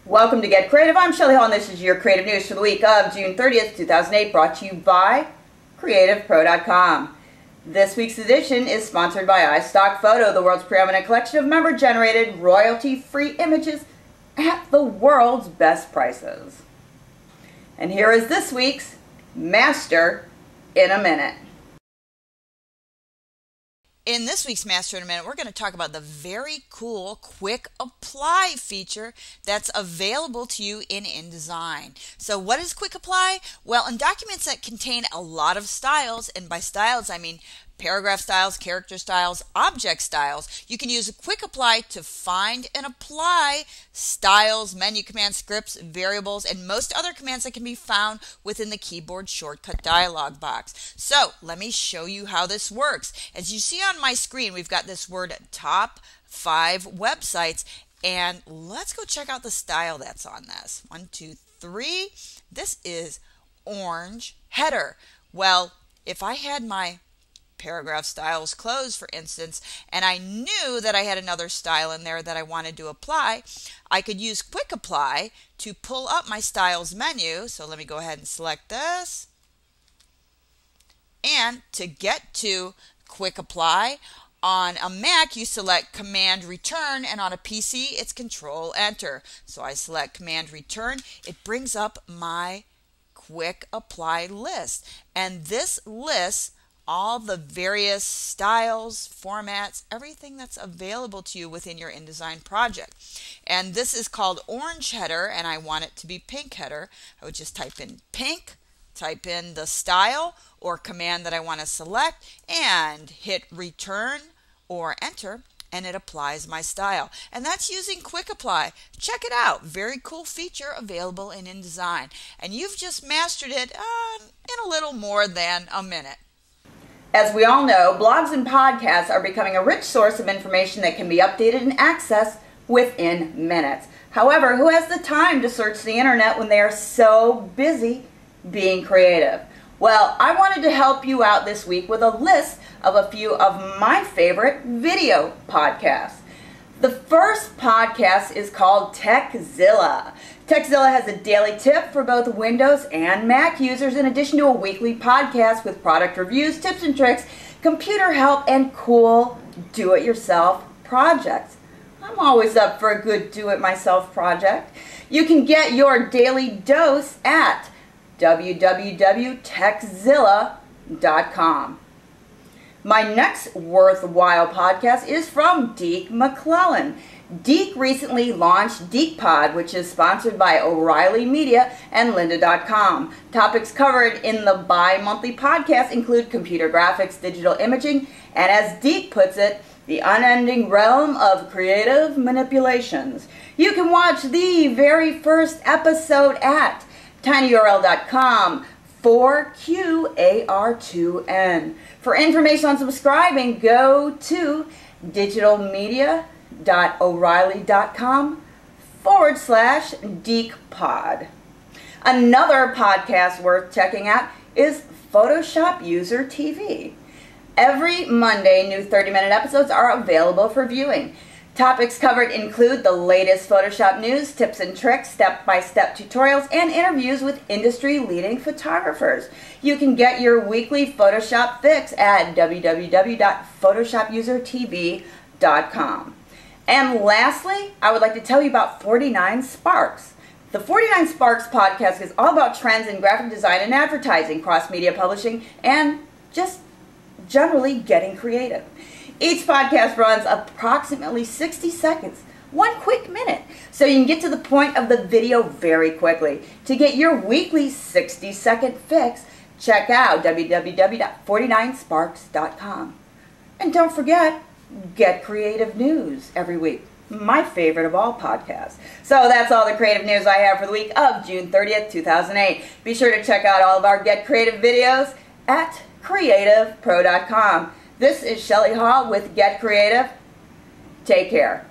Welcome to Get Creative. I'm Shelly Hall, and this is your creative news for the week of June 30th, 2008, brought to you by CreativePro.com. This week's edition is sponsored by iStock Photo, the world's preeminent collection of member-generated, royalty-free images at the world's best prices. And here is this week's Master in a Minute. In this week's Master in a Minute, we're going to talk about the very cool Quick Apply feature that's available to you in InDesign. So what is Quick Apply? Well, in documents that contain a lot of styles, and by styles I mean paragraph styles, character styles, object styles, you can use a Quick Apply to find and apply styles, menu commands, scripts, variables, and most other commands that can be found within the keyboard shortcut dialog box. So let me show you how this works. As you see on my screen, we've got this word top 5 websites, and let's go check out the style that's on this. 1, 2, 3. This is orange header. Well, if I had my paragraph styles closed, for instance, and I knew that I had another style in there that I wanted to apply, I could use Quick Apply to pull up my styles menu. So let me go ahead and select this. And to get to Quick Apply, on a Mac you select Command Return, and on a PC it's Control Enter. So I select Command Return. It brings up my Quick Apply list, and this lists all the various styles, formats, everything that's available to you within your InDesign project. And this is called orange header, and I want it to be pink header. I would just type in pink, type in the style or command that I want to select, and hit return or enter, and it applies my style. And that's using Quick Apply. Check it out. Very cool feature available in InDesign. And you've just mastered it in a little more than a minute. As we all know, blogs and podcasts are becoming a rich source of information that can be updated and accessed within minutes. However, who has the time to search the internet when they are so busy being creative? Well, I wanted to help you out this week with a list of a few of my favorite video podcasts. The first podcast is called TechZilla. TechZilla has a daily tip for both Windows and Mac users, in addition to a weekly podcast with product reviews, tips and tricks, computer help, and cool do-it-yourself projects. I'm always up for a good do-it-myself project. You can get your daily dose at www.techzilla.com. My next worthwhile podcast is from Deke McClellan. Deke recently launched DekePod, which is sponsored by O'Reilly Media and Lynda.com. Topics covered in the bi-monthly podcast include computer graphics, digital imaging, and as Deke puts it, the unending realm of creative manipulations. You can watch the very first episode at tinyurl.com/4QAR2N. For information on subscribing, go to digitalmedia.o'reilly.com/DekePod. Another podcast worth checking out is Photoshop User TV. Every Monday, new 30-minute episodes are available for viewing. Topics covered include the latest Photoshop news, tips and tricks, step-by-step tutorials, and interviews with industry-leading photographers. You can get your weekly Photoshop fix at www.photoshopusertv.com. And lastly, I would like to tell you about 49 Sparks. The 49 Sparks podcast is all about trends in graphic design and advertising, cross-media publishing, and just generally getting creative. Each podcast runs approximately 60 seconds, one quick minute, so you can get to the point of the video very quickly. To get your weekly 60-second fix, check out www.49sparks.com. And don't forget, Get Creative News every week, my favorite of all podcasts. So that's all the creative news I have for the week of June 30th, 2008. Be sure to check out all of our Get Creative videos at CreativePro.com. This is Shelly Hall with Get Creative. Take care.